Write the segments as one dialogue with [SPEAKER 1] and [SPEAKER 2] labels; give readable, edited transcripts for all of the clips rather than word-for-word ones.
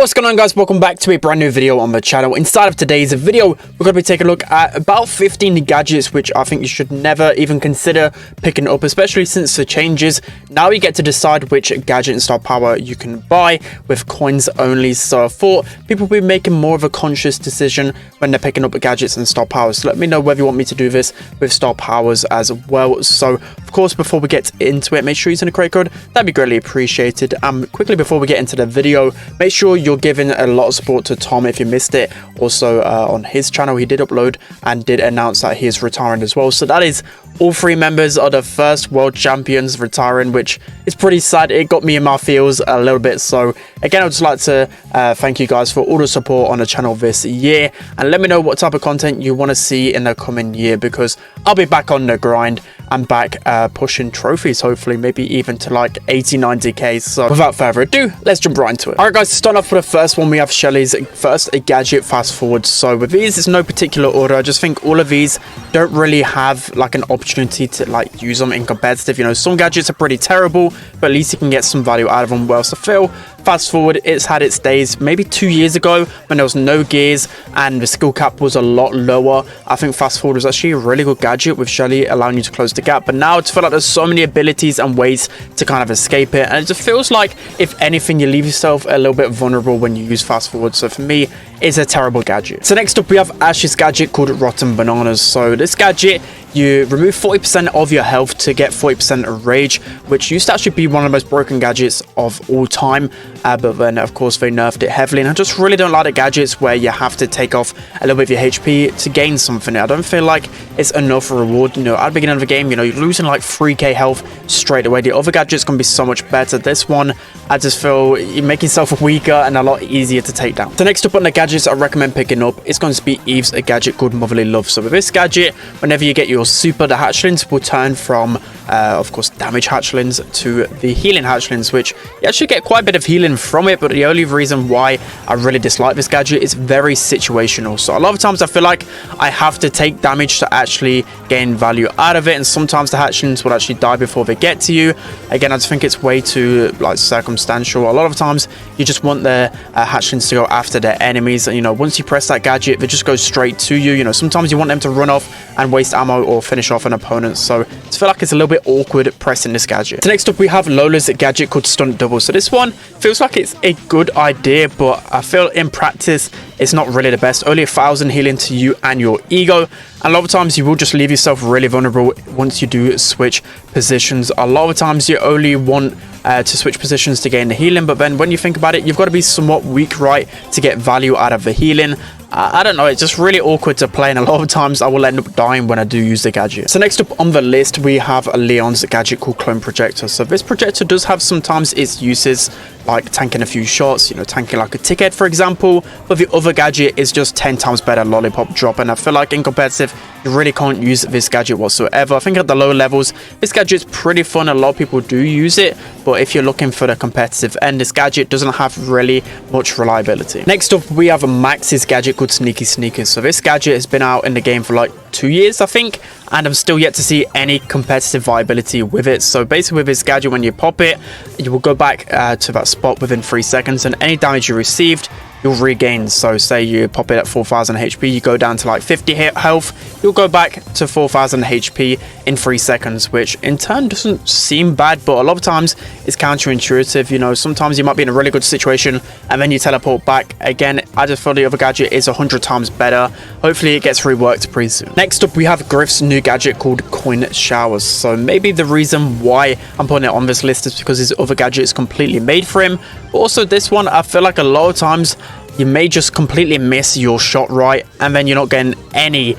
[SPEAKER 1] What's going on, guys? Welcome back to a brand new video on the channel. Inside of today's video, we're going to be taking a look at about 15 gadgets which I think you should never even consider picking up, especially since the changes. Now you get to decide which gadget and star power you can buy with coins only. So I thought people will be making more of a conscious decision when they're picking up gadgets and star powers. So let me know whether you want me to do this with star powers as well. So of course, before we get into it, make sure you use the credit code. That'd be greatly appreciated. Quickly before we get into the video, make sure you're giving a lot of support to Tom if you missed it. Also on his channel, he did upload and did announce that he is retiring as well. So that is all three members of the first world champions retiring, which is pretty sad. It got me in my feels a little bit. So again, I'd just like to thank you guys for all the support on the channel this year, and let me know what type of content you want to see in the coming year, because I'll be back on the grind. I'm back pushing trophies, hopefully maybe even to like 80-90k. So without further ado, let's jump right into it. All right, guys, to start off with the first one, we have Shelly's first gadget fast forward. So with these, it's no particular order. I just think all of these don't really have like an opportunity to like use them in competitive. You know, some gadgets are pretty terrible, but at least you can get some value out of them. Well, so Phil, fast forward, it's had its days maybe 2 years ago when there was no gears and the skill cap was a lot lower. I think fast forward was actually a really good gadget with Shelly, allowing you to close the gap. But now it's felt like there's so many abilities and ways to kind of escape it, and it just feels like, if anything, you leave yourself a little bit vulnerable when you use fast forward. So for me, it's a terrible gadget. So next up, we have Ash's gadget called Rotten Bananas. So this gadget, you remove 40% of your health to get 40% of rage, which used to actually be one of the most broken gadgets of all time. But then, of course, they nerfed it heavily. And I just really don't like the gadgets where you have to take off a little bit of your HP to gain something. I don't feel like it's enough reward. You know, at the beginning of the game, you know, you're losing like 3k health straight away. The other gadget's going to be so much better. This one, I just feel you make yourself weaker and a lot easier to take down. So next up on the gadgets I recommend picking up, it's going to be Eve's a gadget called Motherly Love. So with this gadget, whenever you get your super, the hatchlings will turn from of course damage hatchlings to the healing hatchlings, which you actually get quite a bit of healing from it. But the only reason why I really dislike this gadget is very situational. So a lot of times I feel like I have to take damage to actually gain value out of it, and sometimes the hatchlings will actually die before they get to you. Again, I just think it's way too like circumstantial. A lot of times you just want the hatchlings to go after their enemies, and you know, once you press that gadget, they just go straight to you. You know, sometimes you want them to run off and waste ammo or finish off an opponent. So I feel like it's a little bit awkward pressing this gadget. So next up, we have Lola's gadget called Stunt Double. So this one feels like it's a good idea, but I feel in practice it's not really the best. Only 1,000 healing to you and your ego, and a lot of times you will just leave yourself really vulnerable once you do switch positions. A lot of times you only want to switch positions to gain the healing, but then when you think about it, you've got to be somewhat weak, right, to get value out of the healing. I don't know, it's just really awkward to play, and a lot of times I will end up dying when I do use the gadget. So next up on the list, we have Leon's gadget called Clone Projector. So this projector does have sometimes its uses, like tanking a few shots, you know, tanking like a ticket, for example. But the other gadget is just 10 times better, Lollipop Drop, and I feel like in competitive, you really can't use this gadget whatsoever. I think at the lower levels, this gadget's pretty fun. A lot of people do use it, but if you're looking for the competitive end, this gadget doesn't have really much reliability. Next up, we have Max's gadget called Sneaky Sneakers. So this gadget has been out in the game for like 2 years, I think, and I'm still yet to see any competitive viability with it. So basically with this gadget, when you pop it, you will go back to that spot within 3 seconds, and any damage you received, you'll regain. So say you pop it at 4,000 HP, you go down to like 50 health, you'll go back to 4,000 HP in 3 seconds, which in turn doesn't seem bad, but a lot of times it's counterintuitive. You know, sometimes you might be in a really good situation and then you teleport back. Again, I just feel the other gadget is 100 times better. Hopefully it gets reworked pretty soon. Next up, we have Griff's new gadget called Coin Showers. So maybe the reason why I'm putting it on this list is because his other gadget is completely made for him. But also this one, I feel like a lot of times you may just completely miss your shot, right, and then you're not getting any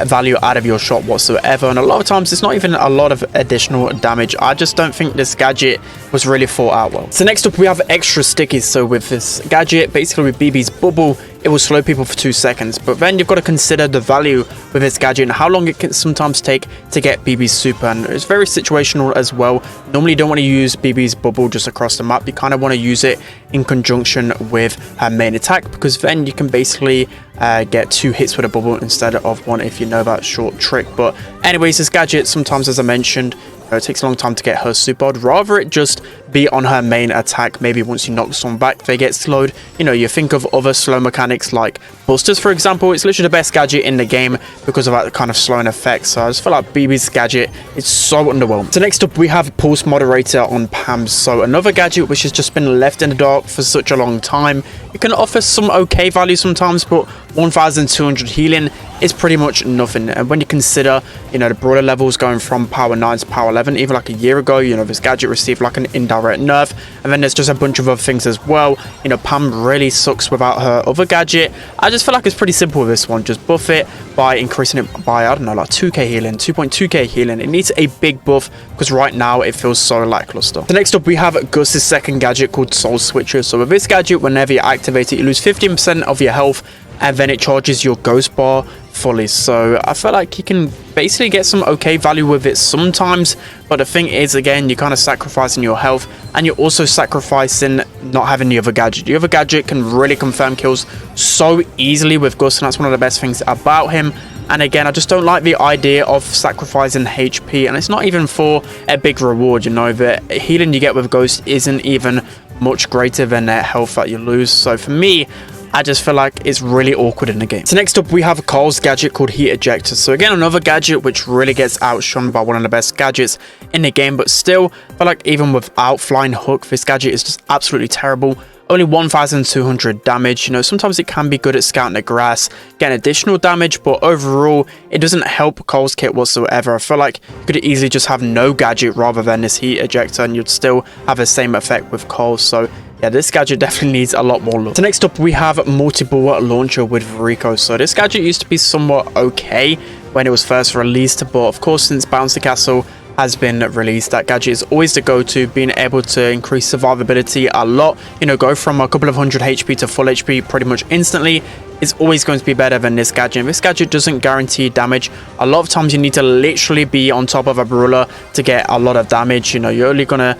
[SPEAKER 1] value out of your shot whatsoever, and a lot of times it's not even a lot of additional damage. I just don't think this gadget was really thought out well. So next up, we have extra stickies. So with this gadget, basically with Bibi's bubble, it will slow people for 2 seconds, but then you've got to consider the value with this gadget and how long it can sometimes take to get Bibi's super, and it's very situational as well. Normally you don't want to use Bibi's bubble just across the map. You kind of want to use it in conjunction with her main attack, because then you can basically get 2 hits with a bubble instead of 1, if you know that short trick. But anyways, this gadget sometimes, as I mentioned, it takes a long time to get her super. I'd rather it just be on her main attack. Maybe once you knock someone back, they get slowed. You know, you think of other slow mechanics like busters, for example. It's literally the best gadget in the game because of that kind of slowing effect. So I just feel like Bibi's gadget is so underwhelming. So next up, we have pulse moderator on Pam. So another gadget which has just been left in the dark for such a long time. It can offer some okay value sometimes, but 1200 healing is pretty much nothing. And when you consider, you know, the brawler levels going from power 9 to power 11, even like a year ago, you know, this gadget received like an indirect nerf. And then there's just a bunch of other things as well. You know, Pam really sucks without her other gadget. I just feel like it's pretty simple with this one. Just buff it by increasing it by, I don't know, like 2k healing, 2.2k healing. It needs a big buff because right now it feels so lackluster. So next up, we have Gus's second gadget called Soul Switcher. So with this gadget, whenever you activate it, you lose 15% of your health, and then it charges your ghost bar fully. So I feel like you can basically get some okay value with it sometimes, but the thing is, again, you're kind of sacrificing your health, and you're also sacrificing not having the other gadget. The other gadget can really confirm kills so easily with Gus, and that's one of the best things about him. And again, I just don't like the idea of sacrificing HP, and it's not even for a big reward. You know, the healing you get with Ghost isn't even much greater than the health that you lose. So for me, I just feel like it's really awkward in the game. So next up, we have Carl's gadget called Heat Ejector. So again, another gadget which really gets outshone by one of the best gadgets in the game, but still, I feel like even without Flying Hook, this gadget is just absolutely terrible. Only 1200 damage. You know, sometimes it can be good at scouting the grass, getting additional damage, but overall, it doesn't help Cole's kit whatsoever. I feel like you could easily just have no gadget rather than this Heat Ejector, and you'd still have the same effect with Cole. So yeah, this gadget definitely needs a lot more love. So next up, we have multiple launcher with Rico. So this gadget used to be somewhat okay when it was first released, but of course, since Bouncy Castle has been released, that gadget is always the go-to, being able to increase survivability a lot. You know, go from a couple of 100 HP to full HP pretty much instantly is always going to be better than this gadget. And this gadget doesn't guarantee damage. A lot of times you need to literally be on top of a brawler to get a lot of damage. You know, you're only gonna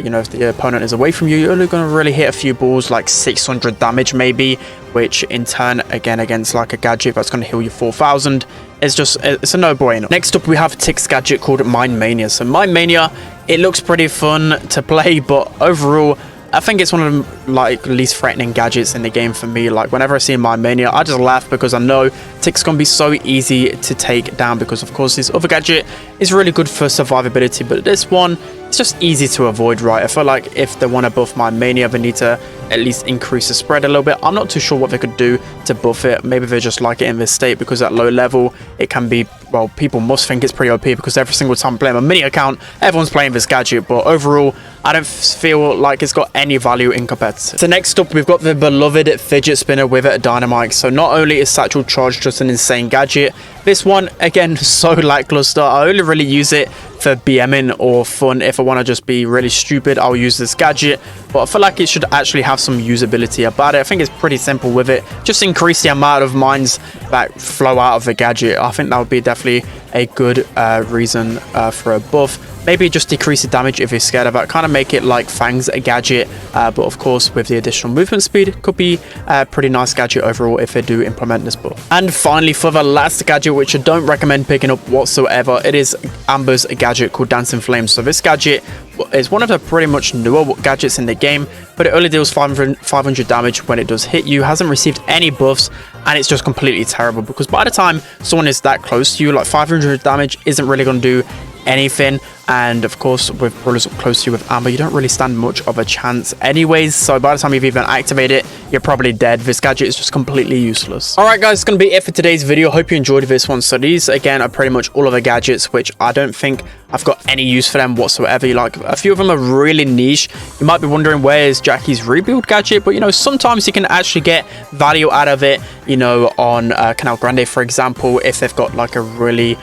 [SPEAKER 1] you know, if the opponent is away from you, you're only gonna really hit a few balls, like 600 damage maybe, which in turn, again, against like a gadget that's gonna heal you 4000, it's a no-brainer. Next up, we have Tick's gadget called Mania. So Mania, it looks pretty fun to play, but overall, I think it's one of the like least threatening gadgets in the game for me. Like whenever I see Mania, I just laugh because I know Tick's gonna be so easy to take down, because of course this other gadget is really good for survivability, but this one, it's just easy to avoid, right? I feel like if they want to buff Mania, they need to at least increase the spread a little bit. I'm not too sure what they could do to buff it. Maybe they just like it in this state, because at low level it can be, well, people must think it's pretty OP because every single time I play my mini account, everyone's playing this gadget, but overall I don't feel like it's got any value in competitive. So next up, we've got the beloved fidget spinner with a Dynamite. So not only is Satchel Charge just an insane gadget, this one, again, so lackluster. I only really use it for BMing or fun. If I want to just be really stupid, I'll use this gadget, but I feel like it should actually have some usability about it. I think it's pretty simple with it. Just increase the amount of mines that flow out of the gadget. I think that would be definitely a good reason for a buff. Maybe just decrease the damage if you're scared of it. Kind of make it like Fang's a gadget, but of course with the additional movement speed, it could be a pretty nice gadget overall if they do implement this buff. And finally, for the last gadget, which I don't recommend picking up whatsoever, it is Amber's gadget called Dancing Flames. So this gadget is one of the pretty much newer gadgets in the game, but it only deals 500 damage when it does hit you, hasn't received any buffs, and it's just completely terrible, because by the time someone is that close to you, like 500 damage isn't really going to do anything. And of course, with brawlers up close to you with Amber, you don't really stand much of a chance anyways. So by the time you've even activated it, you're probably dead. This gadget is just completely useless. Alright guys, it's going to be it for today's video. Hope you enjoyed this one. So these, again, are pretty much all of the gadgets, which I don't think I've got any use for them whatsoever. Like, a few of them are really niche. You might be wondering, where is Jackie's rebuild gadget? But, you know, sometimes you can actually get value out of it, you know, on Canal Grande, for example, if they've got like a really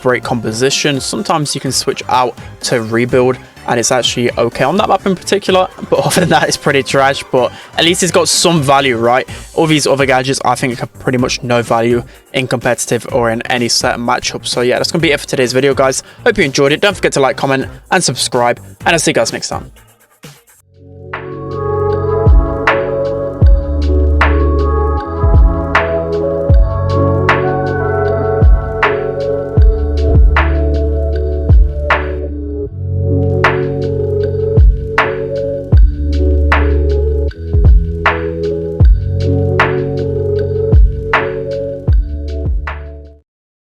[SPEAKER 1] break composition. Sometimes you can switch out to rebuild and it's actually okay on that map in particular, but other than that, it's pretty trash. But at least it's got some value, right? All these other gadgets, I think, have pretty much no value in competitive or in any certain matchup. So yeah, that's gonna be it for today's video, guys. Hope you enjoyed it. Don't forget to like, comment, and subscribe, and I'll see you guys next time.